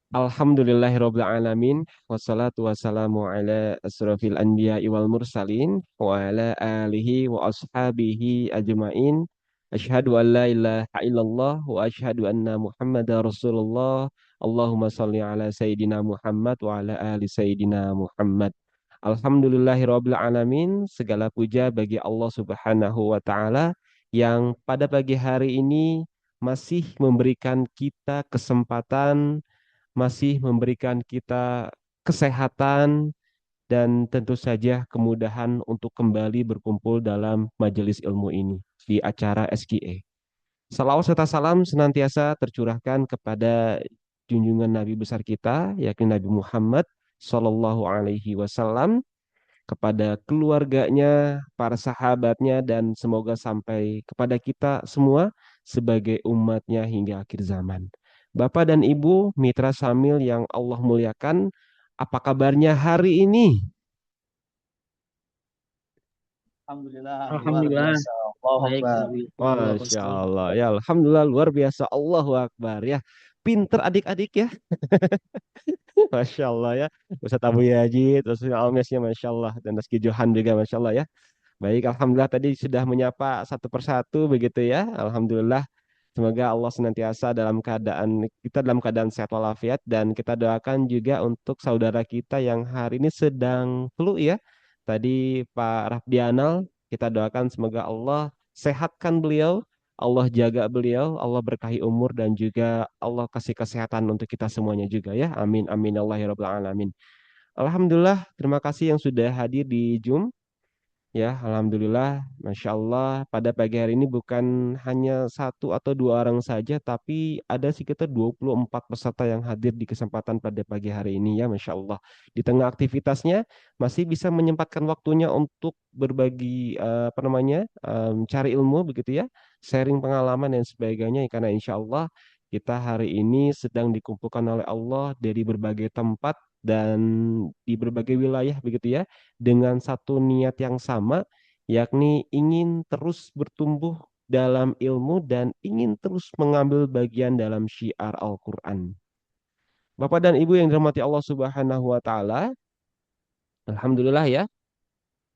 Alhamdulillahirabbil alamin wassalatu wassalamu ala asrofil anbiya'i wal mursalin wa ala alihi wa ashabihi ajmain. Asyhadu an la ilaha illallah wa asyhadu anna Muhammadar Rasulullah. Allahumma shalli ala sayyidina Muhammad wa ala ali sayyidina Muhammad. Alhamdulillahirabbil alamin. Segala puja bagi Allah Subhanahu wa taala yang pada pagi hari ini masih memberikan kita kesempatan, masih memberikan kita kesehatan, dan tentu saja kemudahan untuk kembali berkumpul dalam majelis ilmu ini di acara SKA. Salawat serta salam senantiasa tercurahkan kepada junjungan Nabi besar kita, yakni Nabi Muhammad Sallallahu Alaihi Wasallam, kepada keluarganya, para sahabatnya, dan semoga sampai kepada kita semua sebagai umatnya hingga akhir zaman. Bapak dan Ibu, mitra Samil yang Allah muliakan, apa kabarnya hari ini? Alhamdulillah luar Alhamdulillah, biasa. Allahu baik Akbar. Nabi. Masya Allah, ya Alhamdulillah luar biasa, Allahu Akbar ya. Pinter adik-adik ya, Masya Allah ya. Ustaz Abu Yazid, Ustaz Almesnya Masya Allah, dan Rizky Johan juga Masya Allah ya. Baik, Alhamdulillah tadi sudah menyapa satu persatu begitu ya. Alhamdulillah. Semoga Allah senantiasa dalam keadaan sehat walafiat, dan kita doakan juga untuk saudara kita yang hari ini sedang flu ya. Tadi Pak Rafdianal, kita doakan semoga Allah sehatkan beliau, Allah jaga beliau, Allah berkahi umur, dan juga Allah kasih kesehatan untuk kita semuanya juga ya. Amin amin ya Allah ya rabbal alamin. Alhamdulillah, terima kasih yang sudah hadir di Zoom. Ya, Alhamdulillah, Masya Allah, pada pagi hari ini bukan hanya satu atau dua orang saja, tapi ada sekitar 24 peserta yang hadir di kesempatan pada pagi hari ini, ya, Masya Allah. Di tengah aktivitasnya, masih bisa menyempatkan waktunya untuk berbagi, apa namanya, cari ilmu, begitu ya, sharing pengalaman dan sebagainya, karena Insya Allah kita hari ini sedang dikumpulkan oleh Allah dari berbagai tempat dan di berbagai wilayah, begitu ya, dengan satu niat yang sama, yakni ingin terus bertumbuh dalam ilmu dan ingin terus mengambil bagian dalam syiar Al-Quran. Bapak dan Ibu yang dirahmati Allah Subhanahu wa Ta'ala, Alhamdulillah ya,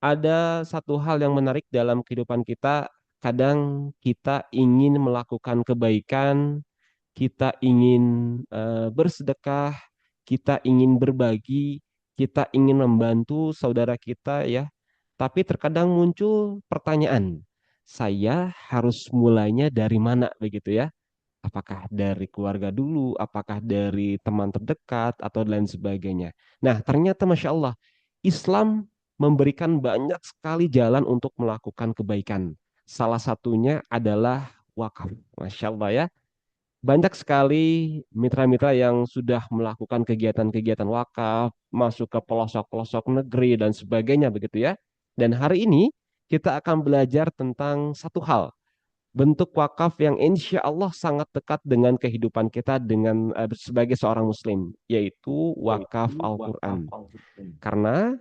ada satu hal yang menarik dalam kehidupan kita. Kadang kita ingin melakukan kebaikan, kita ingin bersedekah, kita ingin berbagi, kita ingin membantu saudara kita ya. Tapi terkadang muncul pertanyaan, saya harus mulainya dari mana begitu ya? Apakah dari keluarga dulu, apakah dari teman terdekat, atau lain sebagainya. Nah, ternyata Masya Allah, Islam memberikan banyak sekali jalan untuk melakukan kebaikan. Salah satunya adalah wakaf. Masya Allah ya. Banyak sekali mitra-mitra yang sudah melakukan kegiatan-kegiatan wakaf, masuk ke pelosok-pelosok negeri dan sebagainya begitu ya. Dan hari ini kita akan belajar tentang satu hal, bentuk wakaf yang insya Allah sangat dekat dengan kehidupan kita dengan sebagai seorang muslim, yaitu wakaf Al-Quran. Karena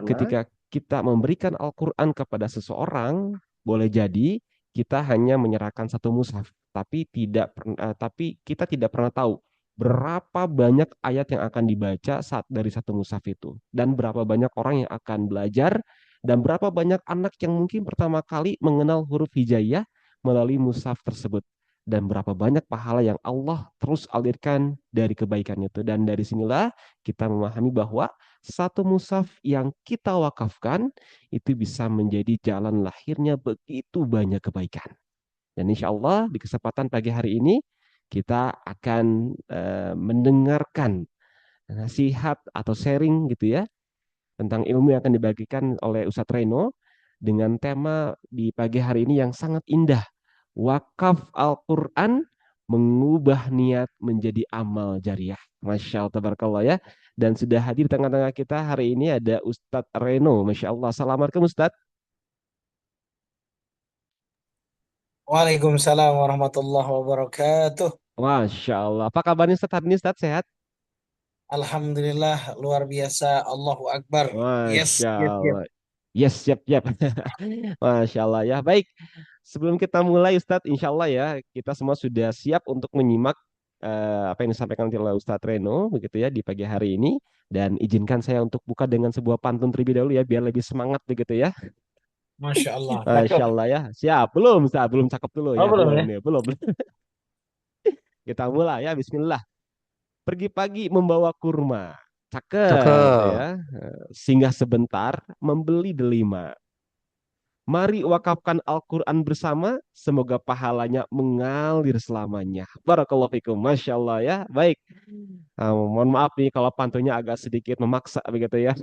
ketika kita memberikan Al-Quran kepada seseorang, boleh jadi kita hanya menyerahkan satu mushaf, tapi kita tidak pernah tahu berapa banyak ayat yang akan dibaca saat dari satu mushaf itu, dan berapa banyak orang yang akan belajar, dan berapa banyak anak yang mungkin pertama kali mengenal huruf hijaiyah melalui mushaf tersebut, dan berapa banyak pahala yang Allah terus alirkan dari kebaikan itu. Dan dari sinilah kita memahami bahwa satu mushaf yang kita wakafkan itu bisa menjadi jalan lahirnya begitu banyak kebaikan. Dan insya Allah di kesempatan pagi hari ini kita akan mendengarkan nasihat atau sharing gitu ya tentang ilmu yang akan dibagikan oleh Ustadz Reno dengan tema di pagi hari ini yang sangat indah. Wakaf Al-Quran mengubah niat menjadi amal jariah. Masya Allah, tabarakallah ya. Dan sudah hadir di tengah-tengah kita hari ini ada Ustadz Reno. Masya Allah. Assalamualaikum Ustadz. Waalaikumsalam warahmatullahi wabarakatuh. Masya Allah. Apa kabarnya Ustadz hari ini Ustadz? Sehat? Alhamdulillah luar biasa. Allahu Akbar. Yes, Masya yes, yes. Allah. Yes, siap, siap. Masya Allah ya. Baik, sebelum kita mulai Ustadz, insya Allah ya, kita semua sudah siap untuk menyimak apa yang disampaikan oleh Ustadz Reno begitu ya di pagi hari ini, dan izinkan saya untuk buka dengan sebuah pantun terlebih dahulu ya biar lebih semangat begitu ya. Masya Allah, Masya cakep. Allah ya. Siap. Belum, Ustaz. Belum cakep dulu Oh ya. belum Belum ya? nih. Belum. Kita mulai ya. Bismillah. Pergi pagi membawa kurma. Cakep Cakep. ya. Singgah sebentar membeli delima. Mari wakafkan Al-Quran bersama. Semoga pahalanya mengalir selamanya. Barakallahu fikum. Masya Allah ya. Baik. Mohon maaf nih kalau pantunnya agak sedikit memaksa begitu ya.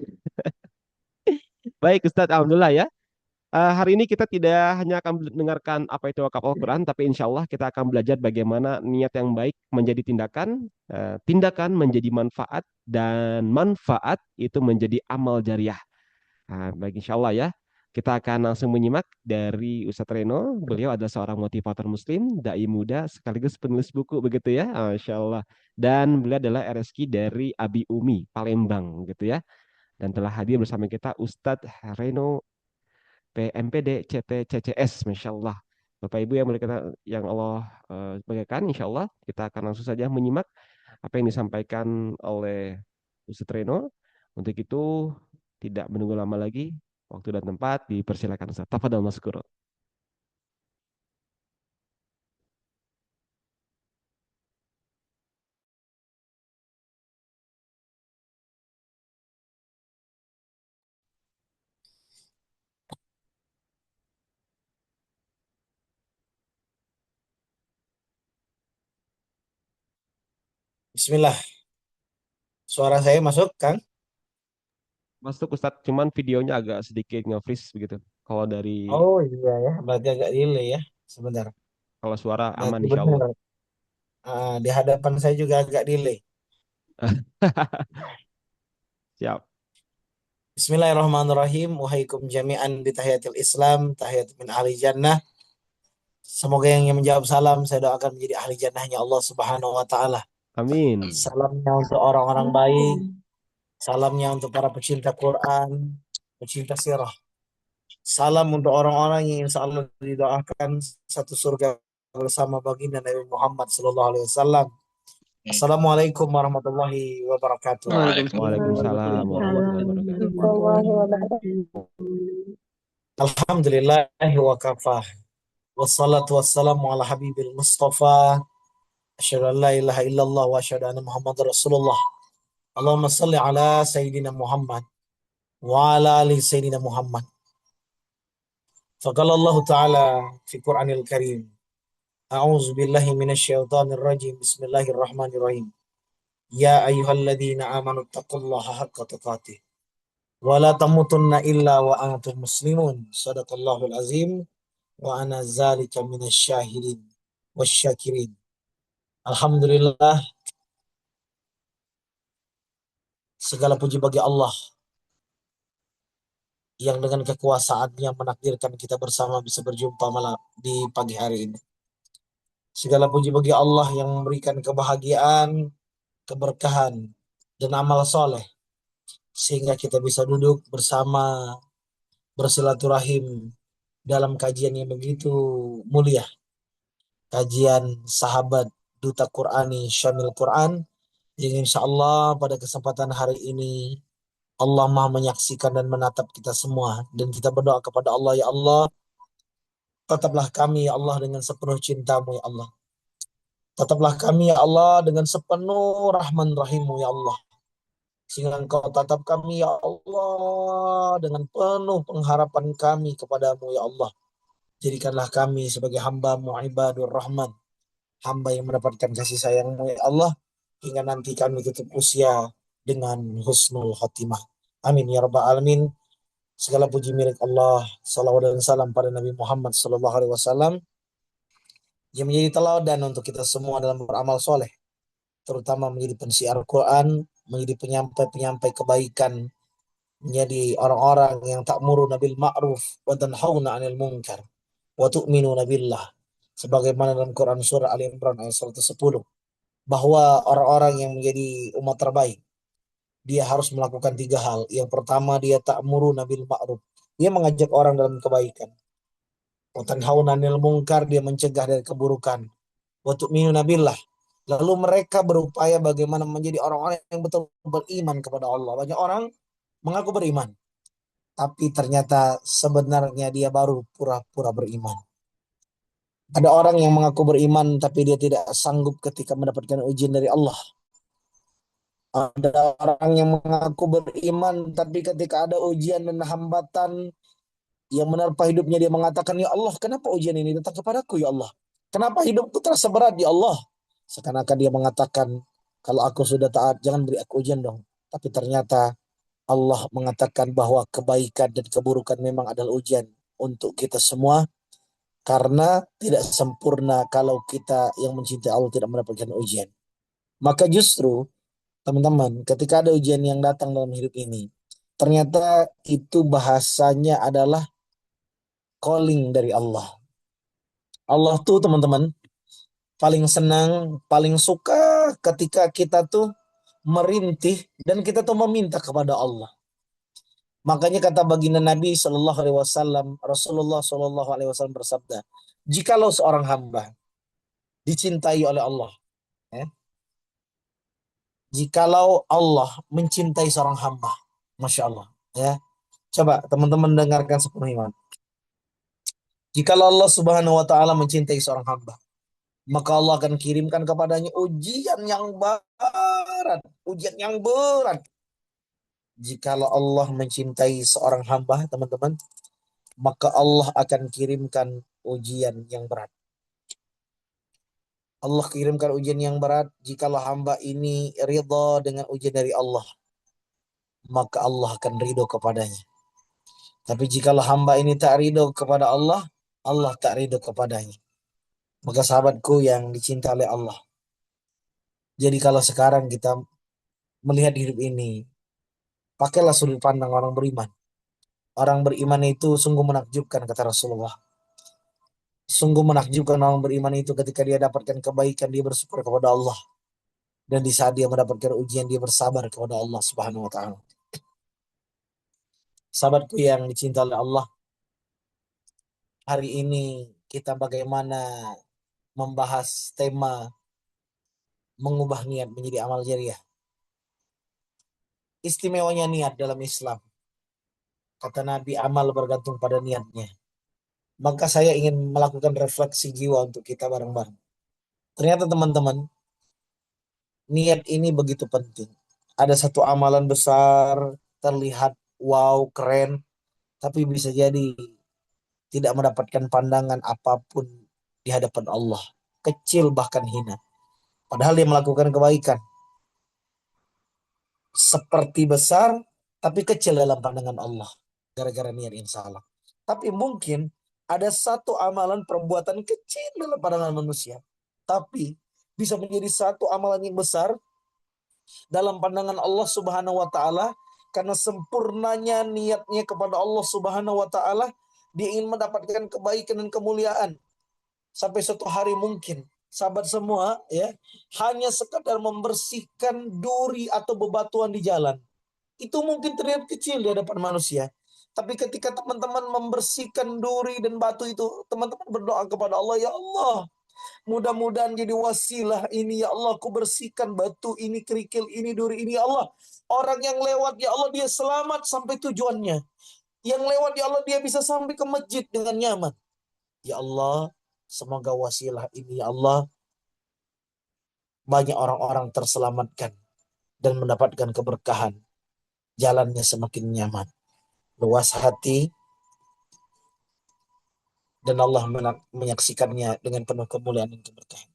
Baik Ustadz. Alhamdulillah ya. Hari ini kita tidak hanya akan mendengarkan apa itu wakaf Al-Quran, tapi insya Allah kita akan belajar bagaimana niat yang baik menjadi tindakan, tindakan menjadi manfaat, dan manfaat itu menjadi amal jariah. Baik insya Allah ya. Kita akan langsung menyimak dari Ustadz Reno. Beliau adalah seorang motivator muslim, dai muda, sekaligus penulis buku begitu ya. Masya Allah. Dan beliau adalah RSQ dari Abi Umi, Palembang gitu ya. Dan telah hadir bersama kita Ustadz Reno PMPD CT CCS, Masya Allah. Bapak Ibu yang yang Allah berikan, Insya Allah kita akan langsung saja menyimak apa yang disampaikan oleh Ustadz Reno. Untuk itu tidak menunggu lama lagi, waktu dan tempat dipersilakan Ustadz. Tafadhol Mas Kuro. Bismillah. Suara saya masuk, Kang? Masuk Ustadz, cuman videonya agak sedikit nge-freeze begitu. Kalau dari Oh iya ya, berarti agak delay ya. Sebentar. kalau suara aman Berarti Insya Allah. benar. Di hadapan saya juga agak delay. Siap. Bismillahirrahmanirrahim. Wahaikum jami'an bitahiyatil Islam, tahiyat min ahli jannah. Semoga yang menjawab salam saya doakan menjadi ahli jannahnya Allah Subhanahu wa taala. Amin. Salamnya untuk orang-orang baik, salamnya untuk para pecinta Quran, pecinta sirah. Salam untuk orang-orang yang insya Allah didoakan satu surga bersama baginda Nabi Muhammad Sallallahu Alaihi Wasallam. Assalamualaikum warahmatullahi wabarakatuh. Waalaikumsalam warahmatullahi wabarakatuh. Alhamdulillahi wa kafah. Wassalatu wassalamu ala habibil mustafa. Asyhadu an la ilaha illallah wa asyhadu anna Muhammad Rasulullah. Allahumma salli ala Sayyidina Muhammad wa ala ali Sayyidina Muhammad. Faqala Allah Ta'ala fi Qur'anil Karim. A'udzu billahi minasyaitonir rajim. Bismillahirrahmanirrahim. Ya ayyuhalladzina amanu taqullaha haqqa tuqatih wa la tamutunna illa wa antum muslimun. Shadaqallahul azim wa ana dzalika minasyahidin wasyakirin. Alhamdulillah, segala puji bagi Allah yang dengan kekuasaannya menakdirkan kita bersama bisa berjumpa malam di pagi hari ini. Segala puji bagi Allah yang memberikan kebahagiaan, keberkahan, dan amal soleh. Sehingga kita bisa duduk bersama, bersilaturahim dalam kajian yang begitu mulia. Kajian sahabat Duta Qurani Syamil Quran. Yang insya Allah pada kesempatan hari ini Allah Maha menyaksikan dan menatap kita semua. Dan kita berdoa kepada Allah, ya Allah, tetaplah kami ya Allah dengan sepenuh cintamu ya Allah. Tetaplah kami ya Allah dengan sepenuh rahman rahimu ya Allah. Sehingga engkau tatap kami ya Allah dengan penuh pengharapan kami kepadamu ya Allah. Jadikanlah kami sebagai hamba-Mu ibadur rahman. Hamba yang mendapatkan kasih sayang-Mu ya Allah. Hingga nanti kami tutup usia dengan husnul khotimah. Amin ya rabbal alamin. Segala puji milik Allah. Salawat dan salam pada Nabi Muhammad sallallahu alaihi wasallam yang menjadi teladan untuk kita semua dalam beramal soleh, terutama menjadi pensiar Quran, menjadi penyampai-penyampai kebaikan, menjadi orang-orang yang ta'muruna bil ma'ruf wa tanhauna 'anil munkar wa tu'minuna billah. Sebagaimana dalam Quran surah Ali Imran ayat 110, bahwa orang-orang yang menjadi umat terbaik, dia harus melakukan tiga hal. Yang pertama, dia ta'muruna bil ma'ruf. Dia mengajak orang dalam kebaikan. Wa tanhauna 'anil munkar, dia mencegah dari keburukan. Wa tu'minuna billah, Lalu mereka berupaya bagaimana menjadi orang-orang yang betul beriman kepada Allah. Banyak orang mengaku beriman, tapi ternyata sebenarnya dia baru pura-pura beriman. Ada orang yang mengaku beriman, tapi dia tidak sanggup ketika mendapatkan ujian dari Allah. Ada orang yang mengaku beriman, tapi ketika ada ujian dan hambatan yang menerpa hidupnya, dia mengatakan, "Ya Allah, kenapa ujian ini datang kepadaku, ya Allah? Kenapa hidupku terasa berat, ya Allah?" Seakan-akan dia mengatakan, "Kalau aku sudah taat, jangan beri aku ujian dong." Tapi ternyata Allah mengatakan bahwa kebaikan dan keburukan memang adalah ujian untuk kita semua, karena tidak sempurna kalau kita yang mencintai Allah tidak mendapatkan ujian. Maka justru, teman-teman, ketika ada ujian yang datang dalam hidup ini, ternyata itu bahasanya adalah calling dari Allah. Allah tuh, teman-teman, paling senang, paling suka ketika kita tuh merintih dan kita tuh meminta kepada Allah. Makanya kata baginda Nabi Shallallahu Alaihi Wasallam, Rasulullah Shallallahu Alaihi Wasallam bersabda, jikalau seorang hamba dicintai oleh Allah, ya, jikalau Allah mencintai seorang hamba, masya Allah, ya, coba teman-teman dengarkan sepenuh iman. Jikalau Allah Subhanahu Wa Taala mencintai seorang hamba, maka Allah akan kirimkan kepadanya ujian yang berat, ujian yang berat. Jikalau Allah mencintai seorang hamba, teman-teman, maka Allah akan kirimkan ujian yang berat. Allah kirimkan ujian yang berat jikalau hamba ini ridha dengan ujian dari Allah, maka Allah akan ridho kepadanya. Tapi jikalau hamba ini tak ridho kepada Allah, Allah tak ridho kepadanya. Maka sahabatku yang dicintai oleh Allah, jadi kalau sekarang kita melihat hidup ini, pakailah sudut pandang orang beriman. Orang beriman itu sungguh menakjubkan, kata Rasulullah. Sungguh menakjubkan orang beriman itu ketika dia dapatkan kebaikan, dia bersyukur kepada Allah. Dan di saat dia mendapatkan ujian, dia bersabar kepada Allah Subhanahu wa Ta'ala. Sahabatku yang dicintai oleh Allah, hari ini kita bagaimana membahas tema mengubah niat menjadi amal jariah. Istimewanya niat dalam Islam. Kata Nabi, amal bergantung pada niatnya. Maka saya ingin melakukan refleksi jiwa untuk kita bareng-bareng. Ternyata teman-teman, niat ini begitu penting. Ada satu amalan besar, terlihat wow, keren, tapi bisa jadi tidak mendapatkan pandangan apapun di hadapan Allah. Kecil bahkan hina. Padahal dia melakukan kebaikan. Seperti besar, tapi kecil dalam pandangan Allah. Gara-gara niat yang salah. Tapi mungkin ada satu amalan perbuatan kecil dalam pandangan manusia. Tapi bisa menjadi satu amalan yang besar dalam pandangan Allah Subhanahu wa Ta'ala, karena sempurnanya niatnya kepada Allah Subhanahu wa Ta'ala. Dia ingin mendapatkan kebaikan dan kemuliaan. Sampai suatu hari mungkin sahabat semua, ya, hanya sekadar membersihkan duri atau bebatuan di jalan. Itu mungkin terlihat kecil di hadapan manusia. Tapi ketika teman-teman membersihkan duri dan batu itu, teman-teman berdoa kepada Allah, "Ya Allah, mudah-mudahan jadi wasilah ini, ya Allah, aku bersihkan batu ini, kerikil ini, duri ini, ya Allah. Orang yang lewat, ya Allah, dia selamat sampai tujuannya. Yang lewat, ya Allah, dia bisa sampai ke masjid dengan nyaman. Ya Allah, semoga wasilah ini, ya Allah, banyak orang-orang terselamatkan dan mendapatkan keberkahan. Jalannya semakin nyaman, luas hati, dan Allah menyaksikannya dengan penuh kemuliaan dan keberkahan."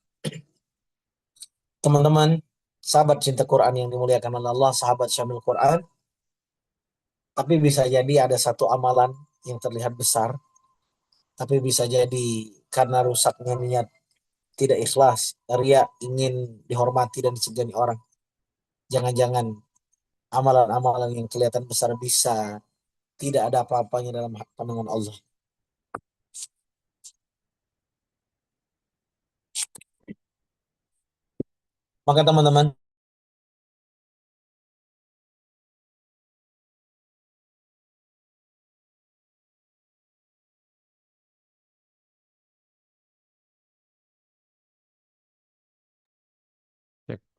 Teman-teman, sahabat cinta Quran yang dimuliakan oleh Allah, sahabat Syamil Quran, tapi bisa jadi ada satu amalan yang terlihat besar, tapi bisa jadi karena rusaknya niat, tidak ikhlas, ria, ingin dihormati dan disegani orang. Jangan-jangan amalan-amalan yang kelihatan besar bisa tidak ada apa-apanya dalam pandangan Allah. Maka teman-teman,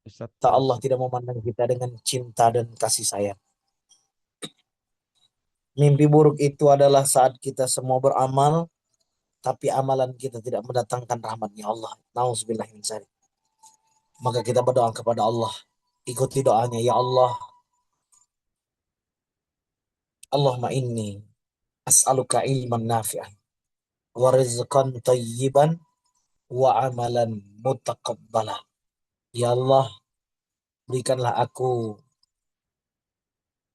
Ustaz, Tak terus. Allah tidak memandang kita dengan cinta dan kasih sayang. Mimpi buruk itu adalah saat kita semua beramal, tapi amalan kita tidak mendatangkan rahmatnya Allah. Nauzubillah min dzalik. Maka kita berdoa kepada Allah. Ikuti doanya, ya Allah, Allahumma inni as'aluka ilman nafi'an wa rizqan tayyiban wa amalan mutaqabbala. Ya Allah, berikanlah aku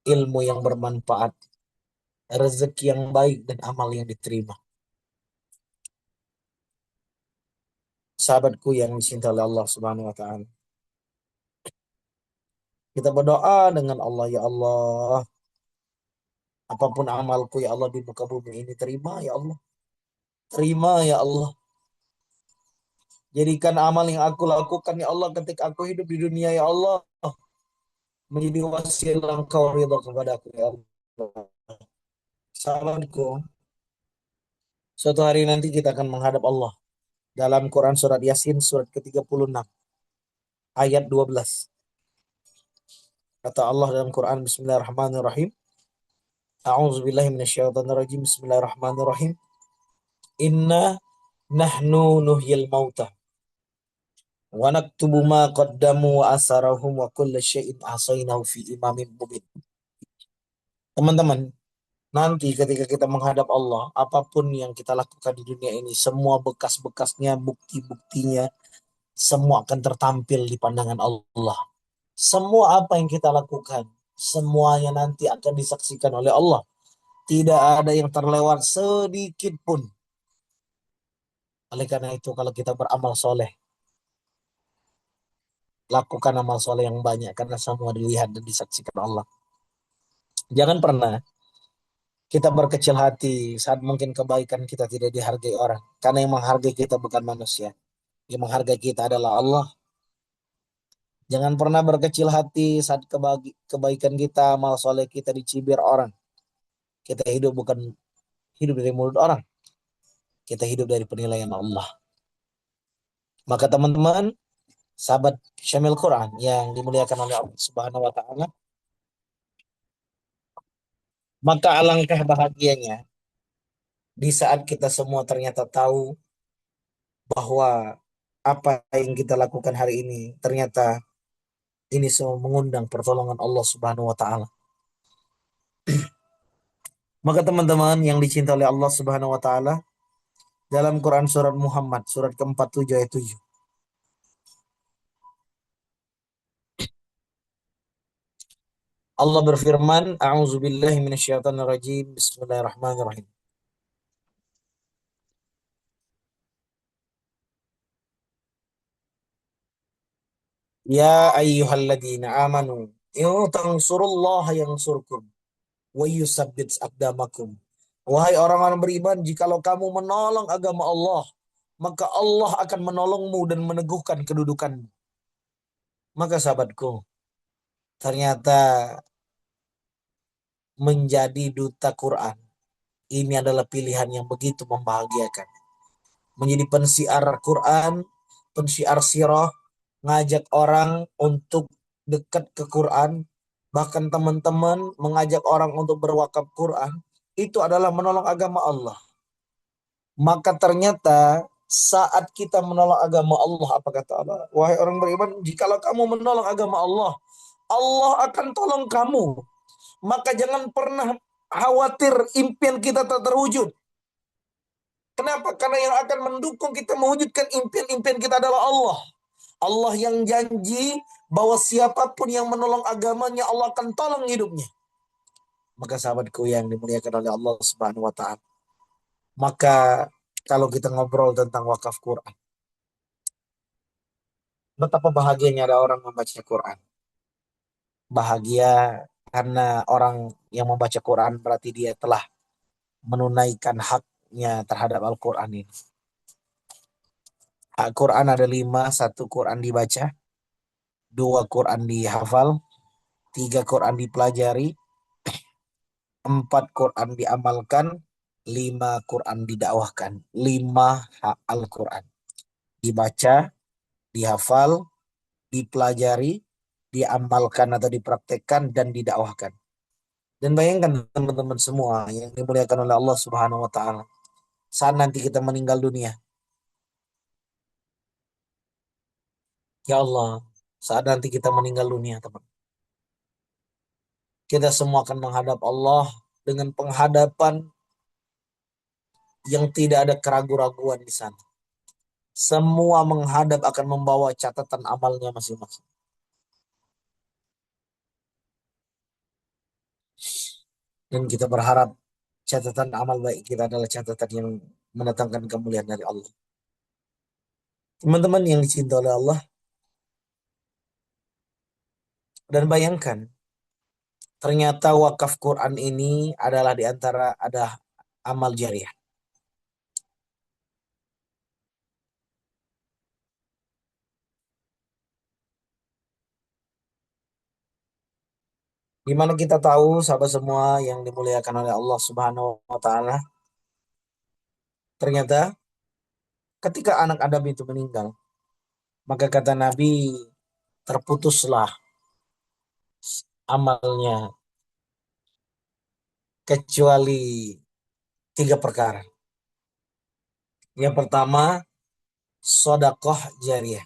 ilmu yang bermanfaat, rezeki yang baik dan amal yang diterima. Sahabatku yang dicintai oleh Allah Subhanahu wa taala. Kita berdoa dengan Allah, ya Allah, apapun amalku ya Allah di muka bumi ini terima ya Allah. Terima ya Allah. Jadikan amal yang aku lakukan ya Allah ketika aku hidup di dunia ya Allah menjadi wasilah engkau ridha kepada aku ya Allah. Sahabatku, suatu hari nanti kita akan menghadap Allah. Dalam Quran surat Yasin surat ke-36 ayat 12. Kata Allah dalam Quran, Bismillahirrahmanirrahim. A'udzubillahi minasyaitonirrajim. Bismillahirrahmanirrahim. Inna nahnu nuhyil mauta wa naktubu ma qaddamu wa asarahum wa kulla syai'in ahsaynahu fi imamin mubin. Teman-teman, nanti ketika kita menghadap Allah, apapun yang kita lakukan di dunia ini, semua bekas-bekasnya, bukti-buktinya, semua akan tertampil di pandangan Allah. Semua apa yang kita lakukan, semuanya nanti akan disaksikan oleh Allah. Tidak ada yang terlewat sedikit pun. Oleh karena itu, kalau kita beramal soleh, lakukan amal soleh yang banyak, karena semua dilihat dan disaksikan Allah. Jangan pernah kita berkecil hati saat mungkin kebaikan kita tidak dihargai orang. Karena yang menghargai kita bukan manusia. Yang menghargai kita adalah Allah. Jangan pernah berkecil hati saat kebaikan kita, amal soleh kita dicibir orang. Kita hidup bukan hidup dari mulut orang. Kita hidup dari penilaian Allah. Maka teman-teman, sahabat Syamil Quran yang dimuliakan oleh Allah Subhanahu wa taala, maka alangkah bahagianya di saat kita semua ternyata tahu bahwa apa yang kita lakukan hari ini ternyata ini semua mengundang pertolongan Allah Subhanahu wa taala. Maka teman-teman yang dicintai oleh Allah Subhanahu wa taala, dalam Quran surat Muhammad surat ke-47 ayat 7. Allah berfirman, A'udzubillahi minasyaitonirrajim. Bismillahirrahmanirrahim. Ya ayyuhalladzina amanu, in tansurullaha yansurkum wa yusabbit aqdamakum. Wahai orang-orang beriman, jikalau kamu menolong agama Allah, maka Allah akan menolongmu dan meneguhkan kedudukanmu. Maka sahabatku, ternyata menjadi duta Quran ini adalah pilihan yang begitu membahagiakan. Menjadi pensiar Quran, pensiar sirah, ngajak orang untuk dekat ke Quran, bahkan teman-teman mengajak orang untuk berwakaf Quran, itu adalah menolong agama Allah. Maka ternyata saat kita menolong agama Allah, apa kata Allah? Wahai orang beriman, jikalau kamu menolong agama Allah, Allah akan tolong kamu. Maka jangan pernah khawatir impian kita tak terwujud. Kenapa? Karena yang akan mendukung kita mewujudkan impian-impian kita adalah Allah. Allah yang janji bahwa siapapun yang menolong agamanya, Allah akan tolong hidupnya. Maka sahabatku yang dimuliakan oleh Allah Subhanahu wa taala, maka kalau kita ngobrol tentang wakaf Quran, betapa bahagianya ada orang membaca Quran. Bahagia karena orang yang membaca Quran berarti dia telah menunaikan haknya terhadap Al-Quran ini. Hak Quran ada 5, 1 Quran dibaca, 2 Quran dihafal, 3 Quran dipelajari, 4 Quran diamalkan, 5 Quran didakwahkan. 5 hak Al-Quran. Dibaca, dihafal, dipelajari, diamalkan atau dipraktekkan dan didakwahkan. Dan bayangkan teman-teman semua yang dimuliakan oleh Allah Subhanahu wa taala, saat nanti kita meninggal dunia, ya Allah, saat nanti kita meninggal dunia, teman, kita semua akan menghadap Allah dengan penghadapan yang tidak ada keraguan-raguan di sana. Semua menghadap akan membawa catatan amalnya masing-masing. Dan kita berharap catatan amal baik kita adalah catatan yang mendatangkan kemuliaan dari Allah. Teman-teman yang dicintai oleh Allah, dan bayangkan, ternyata wakaf Quran ini adalah di antara ada amal jariah. Di mana kita tahu sahabat semua yang dimuliakan oleh Allah Subhanahu wa taala, ternyata ketika anak Adam itu meninggal, maka kata Nabi, terputuslah amalnya kecuali tiga perkara. Yang pertama, sodakoh jariah.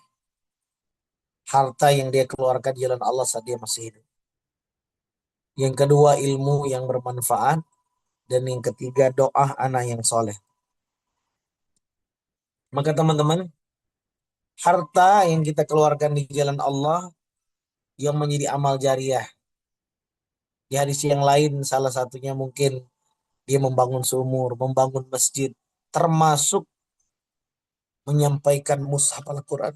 Harta yang dia keluarkan di jalan Allah saat dia masih hidup. Yang kedua, ilmu yang bermanfaat. Dan yang ketiga, doa anak yang soleh. Maka teman-teman, harta yang kita keluarkan di jalan Allah yang menjadi amal jariah. Di hadis yang lain, salah satunya mungkin dia membangun sumur, membangun masjid, termasuk menyampaikan mushaf Al-Quran.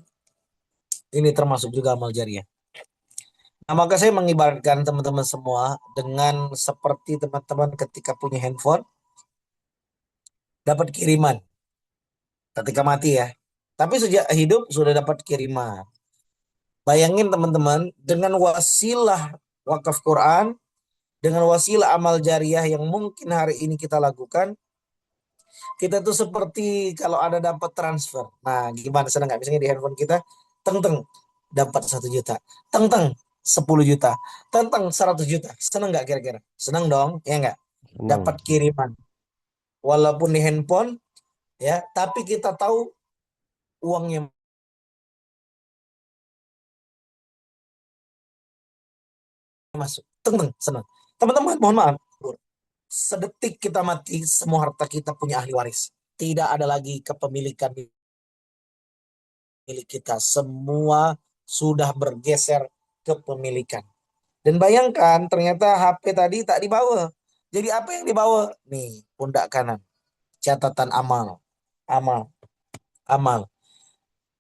Ini termasuk juga amal jariah. Nah, maka saya mengibaratkan teman-teman semua dengan seperti teman-teman ketika punya handphone, dapat kiriman ketika mati ya. Tapi sejak hidup sudah dapat kiriman. Bayangin teman-teman, dengan wasilah wakaf Quran, dengan wasilah amal jariah yang mungkin hari ini kita lakukan, kita tuh seperti kalau ada dapat transfer. Nah, gimana, senang nggak? Misalnya di handphone kita, teng teng dapat 1 juta, teng teng 10 juta, teng teng 100 juta. Senang nggak kira-kira? Senang dong, ya nggak? Dapat Senang. kiriman, walaupun di handphone, ya, tapi kita tahu uangnya masuk. Teng teng, senang. Teman-teman, mohon maaf. Sedetik kita mati, semua harta kita punya ahli waris. Tidak ada lagi kepemilikan milik kita. Semua sudah bergeser kepemilikan. Dan bayangkan, ternyata HP tadi tak dibawa. Jadi apa yang dibawa? Nih, pundak kanan. Catatan amal. Amal. Amal.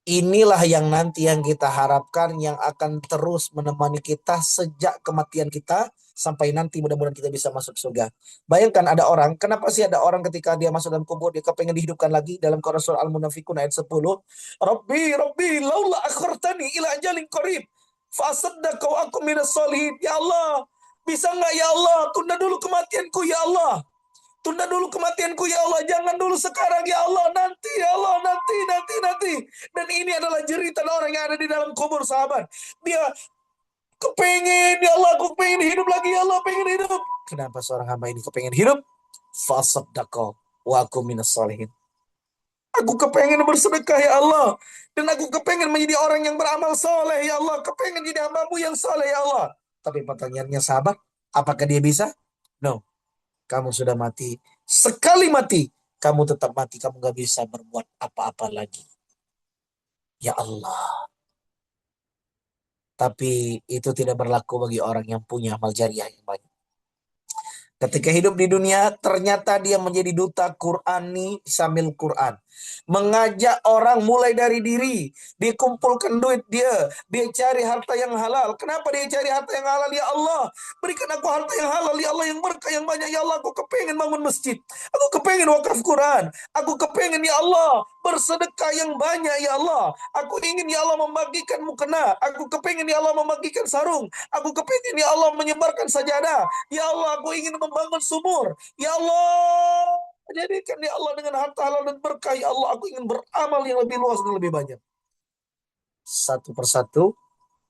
Inilah yang nanti yang kita harapkan yang akan terus menemani kita sejak kematian kita sampai nanti mudah-mudahan kita bisa masuk surga. Bayangkan ada orang, kenapa sih ada orang ketika dia masuk dalam kubur dia kepengen dihidupkan lagi dalam Quran surah Al-Munafikun ayat 10. Rabbi, laula akhartani ila ajalin qarib fa asaddaqa wa akum minas solihin. Ya Allah, bisa nggak ya Allah, tunda dulu kematianku ya Allah. Tunda dulu kematianku ya Allah, jangan dulu sekarang ya Allah, nanti ya Allah, nanti. Dan ini adalah jeritan orang yang ada di dalam kubur sahabat. Dia kepengen ya Allah, aku pengen hidup lagi ya Allah, pengen hidup. Kenapa seorang hamba ini kepengen hidup? Fasaddaqa wa aku minas solihin. Aku kepengen bersedekah ya Allah. Dan aku kepengen menjadi orang yang beramal soleh ya Allah. Kepengen jadi hambamu yang soleh ya Allah. Tapi pertanyaannya sahabat, apakah dia bisa? No. Kamu sudah mati. Sekali mati, kamu tetap mati. Kamu gak bisa berbuat apa-apa lagi. Ya Allah. Tapi itu tidak berlaku bagi orang yang punya amal jariah yang banyak. Ketika hidup di dunia, ternyata dia menjadi duta Qurani sambil Quran. Mengajak orang mulai dari diri. Dia kumpulkan duit dia. Dia cari harta yang halal. Kenapa dia cari harta yang halal? Ya Allah, berikan aku harta yang halal. Ya Allah, yang berkah yang banyak. Ya Allah, aku kepengen bangun masjid. Aku kepengen wakaf Quran. Aku kepengen ya Allah bersedekah yang banyak ya Allah. Aku ingin ya Allah membagikan mukena. Aku kepengen ya Allah membagikan sarung. Aku kepengen ya Allah menyebarkan sajadah. Ya Allah, aku ingin membangun sumur. Ya Allah, jadikan ya Allah dengan harta halal dan berkah. Ya Allah, aku ingin beramal yang lebih luas dan lebih banyak. Satu persatu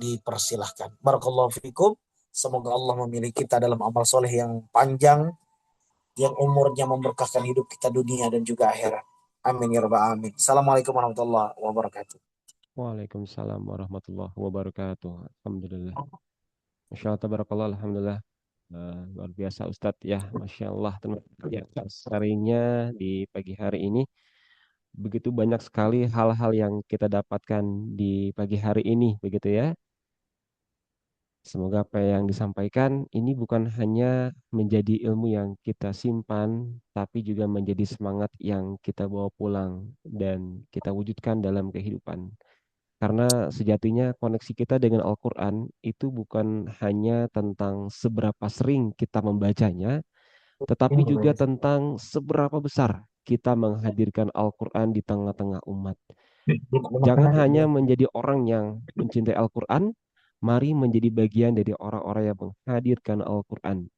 dipersilahkan. Barakallahu fikum. Semoga Allah memilih kita dalam amal soleh yang panjang, yang umurnya memberkahkan hidup kita dunia dan juga akhirat. Amin ya rabbal alamin. Assalamualaikum warahmatullahi wabarakatuh. Waalaikumsalam warahmatullahi wabarakatuh. Alhamdulillah. Masya Allah, tabarakallah, alhamdulillah. Luar biasa Ustadz ya, Masya Allah. Terima kasih atas sharingnya di pagi hari ini. Begitu banyak sekali hal-hal yang kita dapatkan di pagi hari ini, begitu ya. Semoga apa yang disampaikan ini bukan hanya menjadi ilmu yang kita simpan, tapi juga menjadi semangat yang kita bawa pulang dan kita wujudkan dalam kehidupan. Karena sejatinya koneksi kita dengan Al-Quran itu bukan hanya tentang seberapa sering kita membacanya, tetapi juga tentang seberapa besar kita menghadirkan Al-Quran di tengah-tengah umat. Jangan hanya menjadi orang yang mencintai Al-Quran, mari menjadi bagian dari orang-orang yang menghadirkan Al-Quran.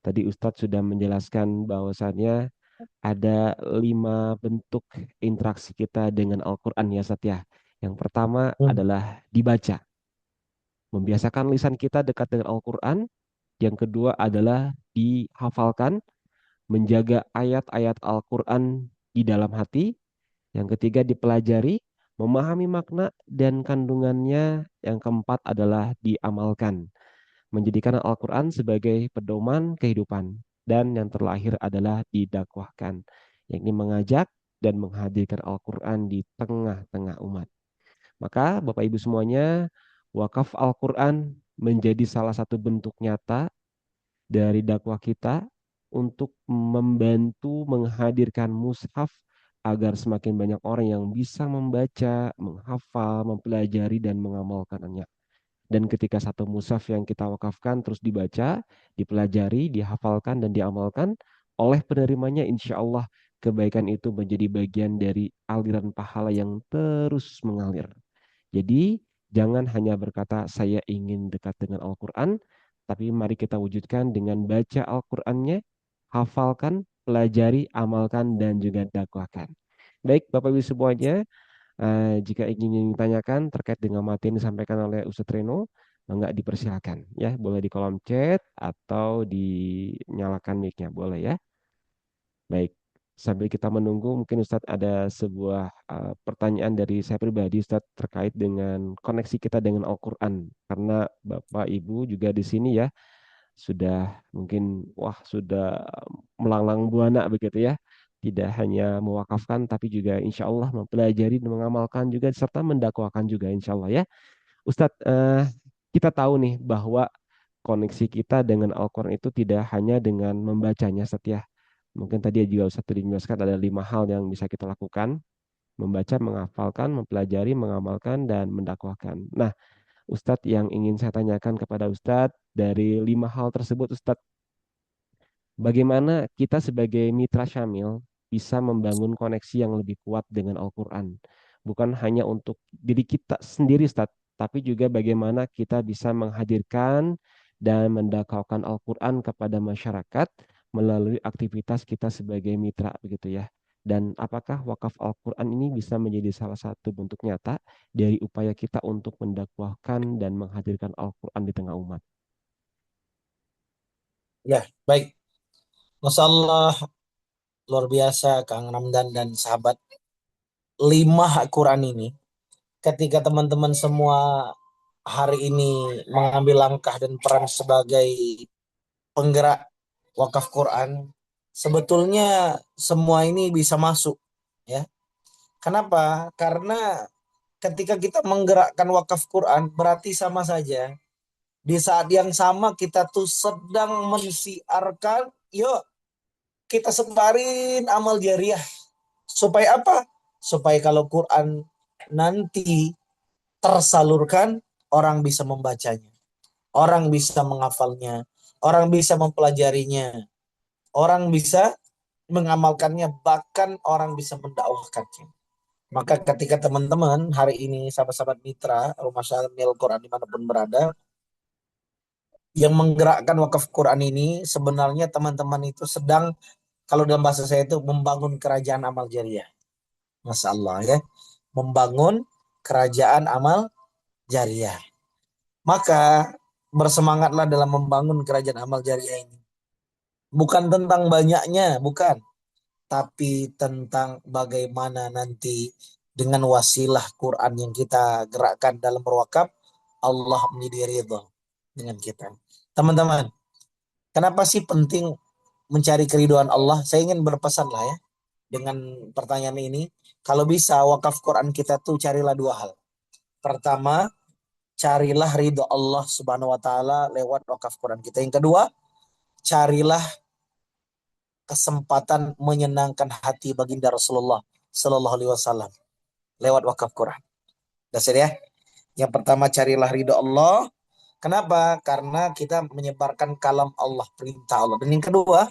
Tadi Ustadz sudah menjelaskan bahwasannya ada 5 bentuk interaksi kita dengan Al-Quran ya Ustadz ya. Yang pertama adalah dibaca, membiasakan lisan kita dekat dengan Al-Quran. Yang kedua adalah dihafalkan, menjaga ayat-ayat Al-Quran di dalam hati. Yang ketiga dipelajari, memahami makna dan kandungannya. Yang keempat adalah diamalkan, menjadikan Al-Quran sebagai pedoman kehidupan. Dan yang terakhir adalah didakwahkan, yakni mengajak dan menghadirkan Al-Quran di tengah-tengah umat. Maka Bapak Ibu semuanya, wakaf Al-Quran menjadi salah satu bentuk nyata dari dakwah kita untuk membantu menghadirkan mushaf agar semakin banyak orang yang bisa membaca, menghafal, mempelajari, dan mengamalkannya. Dan ketika satu mushaf yang kita wakafkan terus dibaca, dipelajari, dihafalkan, dan diamalkan oleh penerimanya, insya Allah kebaikan itu menjadi bagian dari aliran pahala yang terus mengalir. Jadi jangan hanya berkata saya ingin dekat dengan Al-Quran, tapi mari kita wujudkan dengan baca Al-Qurannya, hafalkan, pelajari, amalkan, dan juga dakwahkan. Baik Bapak Ibu semuanya, jika ingin ditanyakan terkait dengan materi yang disampaikan oleh Ustadz Reno, enggak dipersilakan ya, boleh di kolom chat atau dinyalakan mic-nya, boleh ya. Baik, sambil kita menunggu, mungkin Ustadz ada sebuah pertanyaan dari saya pribadi, Ustadz, terkait dengan koneksi kita dengan Al-Quran. Karena Bapak Ibu juga di sini ya, sudah mungkin, wah sudah melanglang buana begitu ya. Tidak hanya mewakafkan, tapi juga insya Allah mempelajari dan mengamalkan juga, serta mendakwakan juga insya Allah ya. Ustadz, kita tahu nih bahwa koneksi kita dengan Al-Quran itu tidak hanya dengan membacanya setia. Mungkin tadi juga Ustadz tadi menjelaskan ada 5 hal yang bisa kita lakukan. Membaca, menghafalkan, mempelajari, mengamalkan, dan mendakwahkan. Nah, Ustadz yang ingin saya tanyakan kepada Ustadz, dari 5 hal tersebut, Ustadz, bagaimana kita sebagai mitra Syamil bisa membangun koneksi yang lebih kuat dengan Al-Quran? Bukan hanya untuk diri kita sendiri, Ustadz, tapi juga bagaimana kita bisa menghadirkan dan mendakwahkan Al-Quran kepada masyarakat melalui aktivitas kita sebagai mitra, begitu ya. Dan apakah wakaf Al-Quran ini bisa menjadi salah satu bentuk nyata dari upaya kita untuk mendakwahkan dan menghadirkan Al-Quran di tengah umat? Ya, baik. Masya Allah, luar biasa Kang Ramdan dan sahabat. 5 Quran ini, ketika teman-teman semua hari ini mengambil langkah dan peran sebagai penggerak wakaf Quran, sebetulnya semua ini bisa masuk. Ya, kenapa? Karena ketika kita menggerakkan wakaf Quran, berarti sama saja. Di saat yang sama kita tuh sedang mensiarkan, yuk kita sebarin amal jariah. Supaya apa? Supaya kalau Quran nanti tersalurkan, orang bisa membacanya, orang bisa menghafalnya, orang bisa mempelajarinya, orang bisa mengamalkannya, bahkan orang bisa mendakwahkannya. Maka ketika teman-teman hari ini sahabat-sahabat mitra Rumah Syamil Quran dimanapun berada, yang menggerakkan wakaf Quran ini sebenarnya teman-teman itu sedang, kalau dalam bahasa saya itu membangun kerajaan amal jariah. Masya Allah ya. Membangun kerajaan amal jariah. Maka bersemangatlah dalam membangun kerajaan amal jariah ini. Bukan tentang banyaknya, bukan. Tapi tentang bagaimana nanti dengan wasilah Quran yang kita gerakkan dalam berwakaf, Allah menjadi ridha dengan kita. Teman-teman, kenapa sih penting mencari keriduan Allah? Saya ingin berpesan lah ya dengan pertanyaan ini. Kalau bisa wakaf Quran kita tuh carilah dua hal. Pertama, carilah ridho Allah Subhanahu wa taala lewat wakaf Quran kita. Yang kedua, carilah kesempatan menyenangkan hati baginda Rasulullah Sallallahu Alaihi Wasallam lewat wakaf Quran. Dasar ya. Yang pertama carilah ridho Allah. Kenapa? Karena kita menyebarkan kalam Allah, perintah Allah. Dan yang kedua,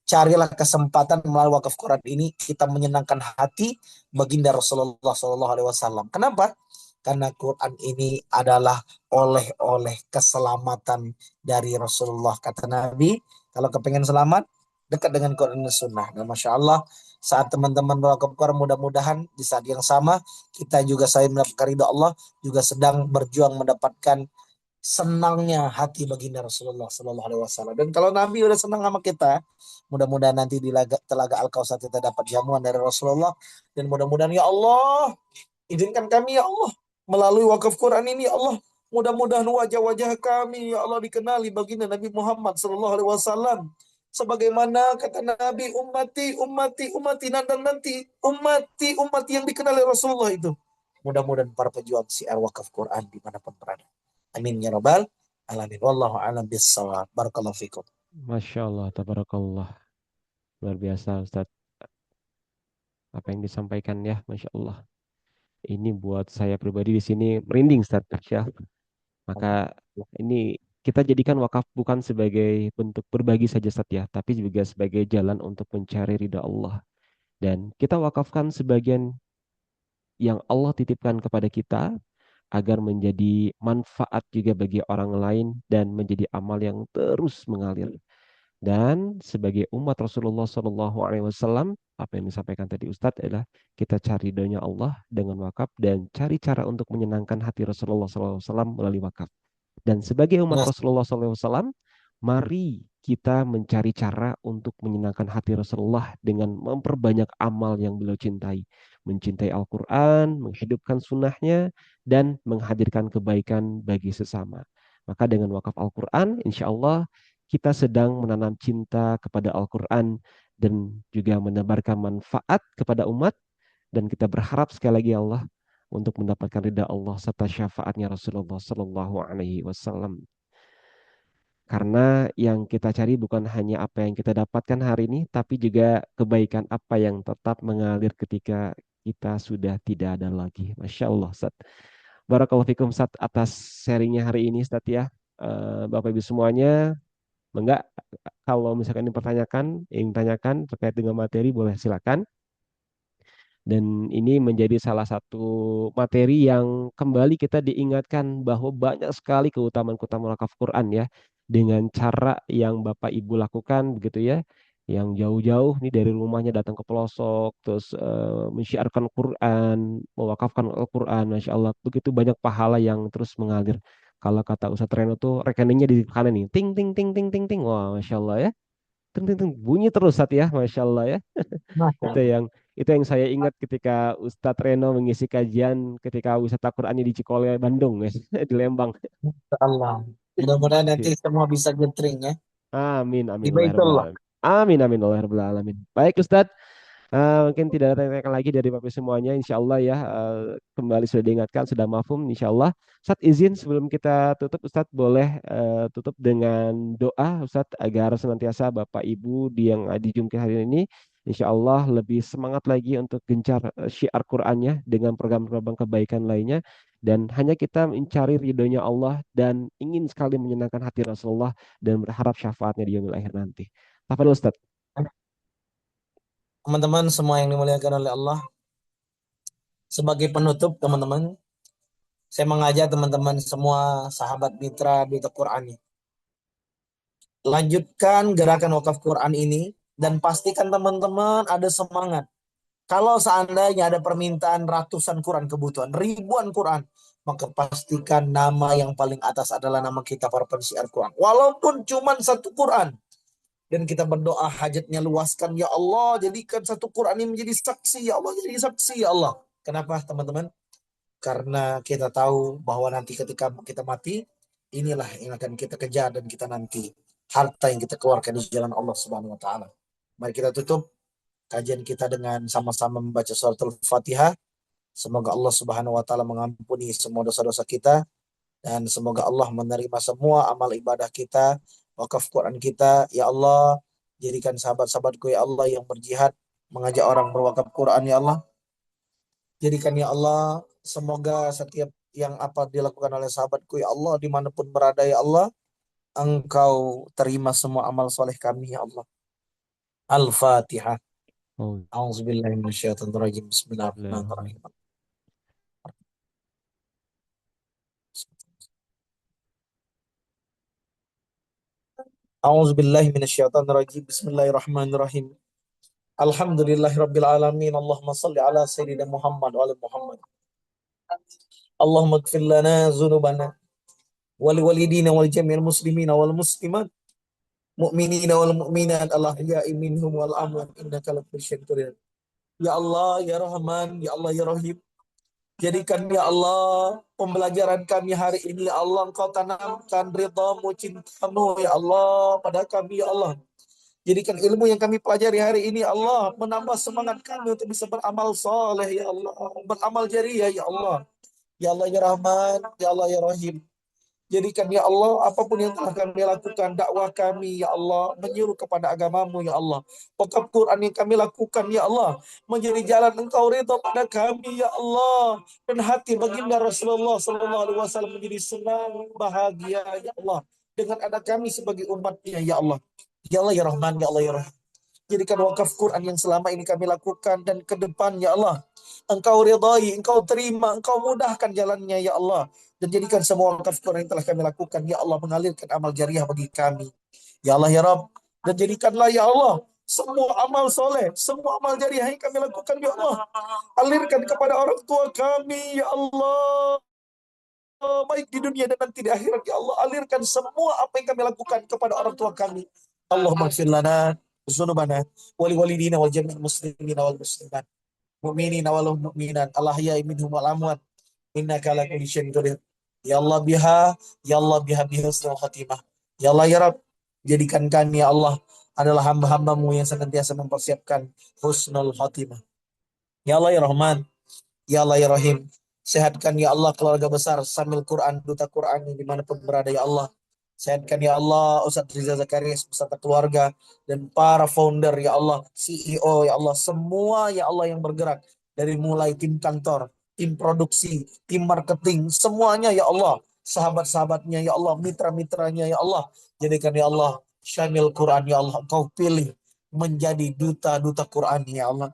carilah kesempatan melalui wakaf Quran ini kita menyenangkan hati baginda Rasulullah Sallallahu Alaihi Wasallam. Kenapa? Karena Quran ini adalah oleh-oleh keselamatan dari Rasulullah. Kata Nabi, kalau kepengen selamat, dekat dengan Quran dan Sunnah. Dan Masya Allah, saat teman-teman berwakaf Quran, mudah-mudahan di saat yang sama, kita juga saya mendapatkan ridha Allah, juga sedang berjuang mendapatkan senangnya hati baginda Rasulullah Sallallahu Alaihi Wasallam. Dan kalau Nabi udah senang sama kita, mudah-mudahan nanti di telaga Al-Kausar kita dapat jamuan dari Rasulullah. Dan mudah-mudahan ya Allah, izinkan kami ya Allah melalui wakaf Quran ini ya Allah. Mudah-mudahan wajah-wajah kami ya Allah dikenali baginda Nabi Muhammad Sallallahu Alaihi Wasallam. Sebagaimana kata Nabi, ummati, ummati, ummati, nanti, ummati yang dikenali Rasulullah itu. Mudah-mudahan para pejuang siar wakaf Quran dimanapun berada. Amin ya rabbal alamin. Wallahu a'lam bissawab. Barakallahu fikum. Masya Allah, tabarakallah. Luar biasa Ustadz. Apa yang disampaikan ya, Masya Allah. Ini buat saya pribadi di sini merinding Ustadz. Masya. Maka ini kita jadikan wakaf bukan sebagai bentuk berbagi saja Ustadz ya, tapi juga sebagai jalan untuk mencari ridha Allah. Dan kita wakafkan sebagian yang Allah titipkan kepada kita agar menjadi manfaat juga bagi orang lain dan menjadi amal yang terus mengalir. Dan sebagai umat Rasulullah Shallallahu Alaihi Wasallam, apa yang disampaikan tadi Ustadz adalah kita cari doanya Allah dengan wakaf dan cari cara untuk menyenangkan hati Rasulullah Shallallahu Alaihi Wasallam melalui wakaf. Dan sebagai umat Nah, Rasulullah SAW, mari kita mencari cara untuk menyenangkan hati Rasulullah dengan memperbanyak amal yang beliau cintai. Mencintai Al-Quran, menghidupkan sunnahnya, dan menghadirkan kebaikan bagi sesama. Maka dengan wakaf Al-Quran, insya Allah kita sedang menanam cinta kepada Al-Quran dan juga menebarkan manfaat kepada umat. Dan kita berharap sekali lagi Allah untuk mendapatkan ridha Allah serta syafaatnya Rasulullah Sallallahu Alaihi Wasallam. Karena yang kita cari bukan hanya apa yang kita dapatkan hari ini, tapi juga kebaikan apa yang tetap mengalir ketika kita sudah tidak ada lagi. Masya Allah, Ustaz. Barakallahu fikum, Ustaz, atas sharingnya hari ini, Ustaz ya. Bapak Ibu semuanya, enggak, kalau misalkan dipertanyakan, ingin tanyakan terkait dengan materi, boleh silakan. Dan ini menjadi salah satu materi yang kembali kita diingatkan bahwa banyak sekali keutamaan-keutamaan wakaf Quran ya. Dengan cara yang Bapak Ibu lakukan begitu ya. Yang jauh-jauh nih dari rumahnya datang ke pelosok, terus mensyiarkan Quran, mewakafkan Al-Quran, Masya Allah. Begitu banyak pahala yang terus mengalir. Kalau kata Ustadz Reno tuh rekeningnya di kanan nih, ting ting ting ting ting ting, wah Masya Allah ya, ting ting ting bunyi terus Ustadz ya, Masya Allah ya. Masya Itu Allah. yang itu yang saya ingat ketika Ustadz Reno mengisi kajian ketika wisata Qur'annya di Cikole, Bandung, ya, di Lembang. Masya Allah. Mudah-mudahan nanti semua bisa getring ya. Amin, amin, Di Allah Rabbal Baitullah. Alamin. Amin, amin, Allah Rabbal Alamin. Baik, Ustadz. Mungkin tidak ada tanyakan lagi dari Bapak semuanya. Insya Allah ya, kembali sudah diingatkan, sudah mafhum. Insya Allah. Ustadz izin sebelum kita tutup, Ustadz boleh tutup dengan doa, Ustadz, agar senantiasa Bapak Ibu yang di Jumki hari ini, Insya Allah lebih semangat lagi untuk gencar syiar Qur'annya dengan program-program kebaikan lainnya. Dan hanya kita mencari ridhonya Allah dan ingin sekali menyenangkan hati Rasulullah dan berharap syafaatnya di yaumil akhir nanti. Tafadhol Ustadz. Teman-teman semua yang dimuliakan oleh Allah. Sebagai penutup teman-teman, saya mengajak teman-teman semua sahabat mitra Duta Quran ini. Lanjutkan gerakan wakaf Quran ini dan pastikan teman-teman ada semangat. Kalau seandainya ada permintaan ratusan Quran kebutuhan, ribuan Quran, maka pastikan nama yang paling atas adalah nama kita para pensiar Quran. Walaupun cuma satu Quran. Dan kita berdoa hajatnya luaskan ya Allah. Jadikan satu Quran ini menjadi saksi ya Allah. Jadi saksi ya Allah. Kenapa teman-teman? Karena kita tahu bahwa nanti ketika kita mati, inilah yang akan kita kejar dan kita nanti. Harta yang kita keluarkan di jalan Allah Subhanahu wa Ta'ala. Mari kita tutup kajian kita dengan sama-sama membaca surat Al-Fatihah. Semoga Allah Subhanahu wa Ta'ala mengampuni semua dosa-dosa kita. Dan semoga Allah menerima semua amal ibadah kita, wakaf Quran kita. Ya Allah, jadikan sahabat-sahabatku ya Allah yang berjihad, mengajak orang berwakaf Quran ya Allah. Jadikan ya Allah, semoga setiap yang apa dilakukan oleh sahabatku ya Allah, dimanapun berada ya Allah, Engkau terima semua amal soleh kami ya Allah. Al-Fatihah. Oh, A'udzubillahi minasyaitonirrajim. Bismillah. Bismillahirrahmanirrahim. A'udzubillahi minasyaitonirrajim. Bismillahirrahmanirrahim. Alhamdulillahirabbil alamin. Allahumma shalli ala sayyidina Muhammad wa ala Muhammad. Allahumma ighfir lana dzunubana wa liwalidina wal jami'il muslimina wal muslimat mu'minina wal mu'minat al ahya'i minhum wal amwat innaka lakulli syai'in qadir. Ya Allah, ya Rahman, ya Allah, ya Rahim. Jadikan ya Allah pembelajaran kami hari ini ya Allah Engkau tanamkan ridhamu, cintamu ya Allah pada kami ya Allah. Jadikan ilmu yang kami pelajari hari ini ya Allah menambah semangat kami untuk bisa beramal soleh ya Allah, beramal jariah ya Allah. Ya Allah ya Rahman, ya Allah ya Rahim. Jadikan ya Allah apapun yang telah kami lakukan, dakwah kami ya Allah menyuruh kepada agamamu ya Allah. Wakaf Quran yang kami lakukan ya Allah menjadi jalan Engkau ridha pada kami ya Allah. Dan hati baginda Rasulullah Sallallahu Alaihi Wasallam menjadi senang bahagia ya Allah dengan ada kami sebagai umatnya ya Allah. Ya Allah ya Rahman, ya Allah ya Rahim. Jadikan wakaf Quran yang selama ini kami lakukan dan ke depan ya Allah. Engkau ridai, Engkau terima, Engkau mudahkan jalannya ya Allah. Dan jadikan semua wakaf Quran yang telah kami lakukan ya Allah mengalirkan amal jariah bagi kami. Ya Allah ya Rabb. Dan jadikanlah ya Allah semua amal soleh, semua amal jariah yang kami lakukan ya Allah. Alirkan kepada orang tua kami ya Allah. Baik di dunia dan nanti di akhirat ya Allah. Alirkan semua apa yang kami lakukan kepada orang tua kami. Allahumma gfir lana dzunubana wali walidina wal jami'il muslimina wal muslimat mu'minina wal mu'minat Allah ya minhum wal amwat innaka ala kulli syai'in qadir. Ya Allah biha, ya Allah biha bihusnul khatimah. Ya Allah ya Rabb, jadikan kami ya Allah adalah hamba-hambamu yang senantiasa mempersiapkan husnul khatimah. Ya Allah ya Rahman, ya Allah ya Rahim. Sehatkan ya Allah keluarga besar Samil Quran, Duta Quran yang dimanapun berada ya Allah. Sehatkan ya Allah Ustadz Riza Zakaria beserta keluarga dan para founder ya Allah, CEO ya Allah, semua ya Allah yang bergerak dari mulai tim kantor, tim produksi, tim marketing, semuanya ya Allah, sahabat-sahabatnya ya Allah, mitra-mitranya ya Allah. Jadikan ya Allah Syamil Quran ya Allah, Kau pilih menjadi duta-duta Quran ya Allah.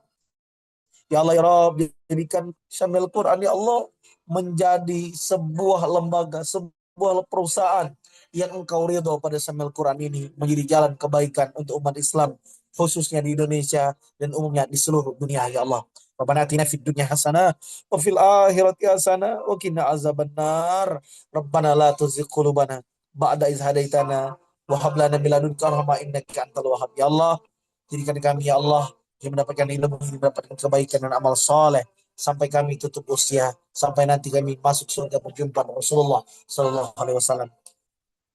Ya Allah ya Rabb, jadikan Syamil Quran ya Allah menjadi sebuah lembaga, sebuah perusahaan yang Engkau ridho pada Syamil Quran ini menjadi jalan kebaikan untuk umat Islam khususnya di Indonesia dan umumnya di seluruh dunia ya Allah. Rabbana atina fid dunya hasanah wa fil akhirati hasanah wa qina azabannar. Rabbana la tuzigh qulubana ba'da idh hadaitana wa hab lana min ladunka rahmah innaka antal wahhab. Ya Allah, jadikan kami ya Allah yang mendapatkan ilmu, yang mendapatkan kebaikan dan amal soleh sampai kami tutup usia, sampai nanti kami masuk surga berjumpa dengan Rasulullah Sallallahu Alaihi Wasallam.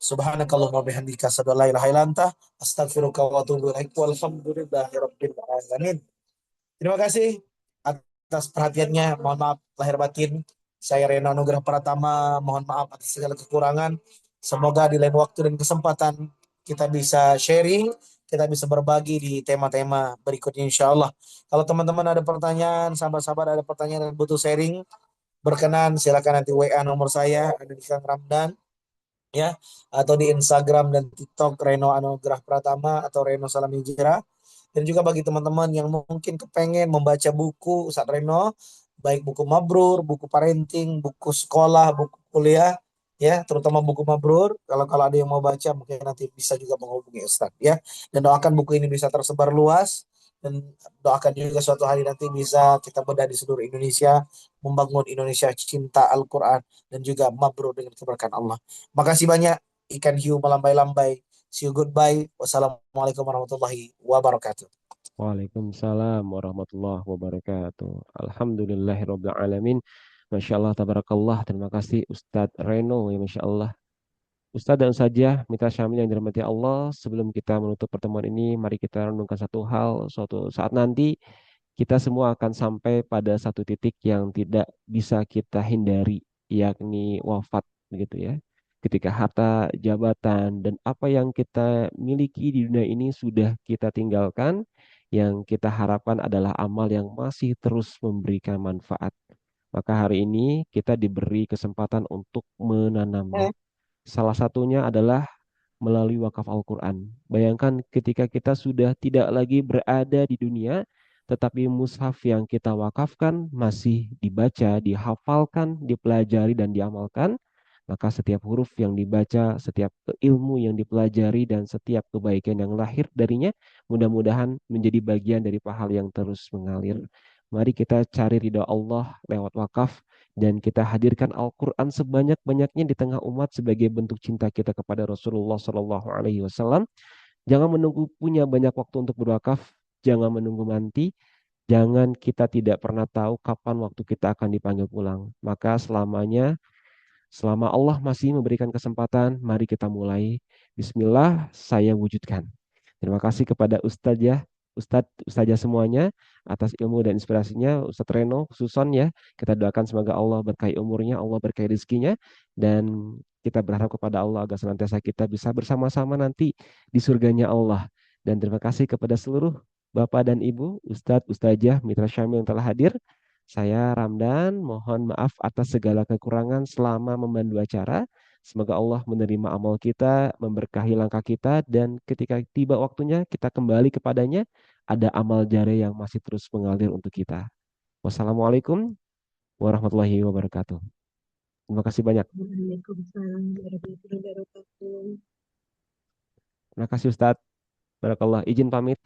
Subhanakallahumma bihamdika asyhadu an la ilaha illa anta astaghfiruka wa atubu ilaik. Walhamdulillahirabbil alamin. Terima kasih atas perhatiannya. Mohon maaf lahir batin. Saya Reno Nugraha Pratama. Mohon maaf atas segala kekurangan. Semoga di lain waktu dan kesempatan kita bisa sharing, kita bisa berbagi di tema-tema berikutnya insya Allah. Kalau teman-teman ada pertanyaan, sahabat-sahabat ada pertanyaan dan butuh sharing, berkenan silakan nanti WA nomor saya ada di Kang Ramdan ya, atau di Instagram dan TikTok Reno Anugrah Pratama atau Reno Salam Hijrah. Dan juga bagi teman-teman yang mungkin kepengen membaca buku Ustadz Reno, baik buku mabrur, buku parenting, buku sekolah, buku kuliah, ya, terutama buku mabrur. Kalau kalau ada yang mau baca, mungkin nanti bisa juga menghubungi Ustadz, ya. Dan doakan buku ini bisa tersebar luas dan doakan juga suatu hari nanti bisa kita bedah di seluruh Indonesia, membangun Indonesia cinta Al-Quran dan juga mabrur dengan keberkahan Allah. Makasih banyak ikan hiu melambai-lambai. See you goodbye. Wassalamualaikum warahmatullahi wabarakatuh. Waalaikumsalam warahmatullahi wabarakatuh. Alhamdulillahirabbil alamin. Masya Allah, tabarakallah. Terima kasih Ustadz Reno ya, Masya Allah. Ustadz dan Ustazah, mitra Syamil yang dirahmati Allah, sebelum kita menutup pertemuan ini, mari kita renungkan satu hal. Suatu saat nanti kita semua akan sampai pada satu titik yang tidak bisa kita hindari, yakni wafat, begitu ya. Ketika harta, jabatan, dan apa yang kita miliki di dunia ini sudah kita tinggalkan, yang kita harapkan adalah amal yang masih terus memberikan manfaat. Maka hari ini kita diberi kesempatan untuk menanamnya. Salah satunya adalah melalui wakaf Al-Quran. Bayangkan ketika kita sudah tidak lagi berada di dunia, tetapi mushaf yang kita wakafkan masih dibaca, dihafalkan, dipelajari, dan diamalkan, maka setiap huruf yang dibaca, setiap ilmu yang dipelajari, dan setiap kebaikan yang lahir darinya, mudah-mudahan menjadi bagian dari pahala yang terus mengalir. Mari kita cari ridha Allah lewat wakaf, dan kita hadirkan Al-Quran sebanyak-banyaknya di tengah umat sebagai bentuk cinta kita kepada Rasulullah Shallallahu Alaihi Wasallam. Jangan menunggu punya banyak waktu untuk berwakaf, jangan menunggu mati, jangan kita tidak pernah tahu kapan waktu kita akan dipanggil pulang. Maka selama Allah masih memberikan kesempatan, mari kita mulai. Bismillah, saya wujudkan. Terima kasih kepada Ustadzah semuanya atas ilmu dan inspirasinya. Ustadz Reno, Suson ya. Kita doakan semoga Allah berkahi umurnya, Allah berkahi rezekinya, dan kita berharap kepada Allah agar senantiasa kita bisa bersama-sama nanti di surganya Allah. Dan terima kasih kepada seluruh Bapak dan Ibu, Ustadz, Ustazah, Mitra Syamil yang telah hadir. Saya Ramdan, mohon maaf atas segala kekurangan selama memandu acara. Semoga Allah menerima amal kita, memberkahi langkah kita, dan ketika tiba waktunya kita kembali kepadanya, ada amal jariah yang masih terus mengalir untuk kita. Wassalamualaikum warahmatullahi wabarakatuh. Terima kasih banyak. Waalaikumsalam warahmatullahi wabarakatuh. Terima kasih Ustadz. Barakallah. Izin pamit.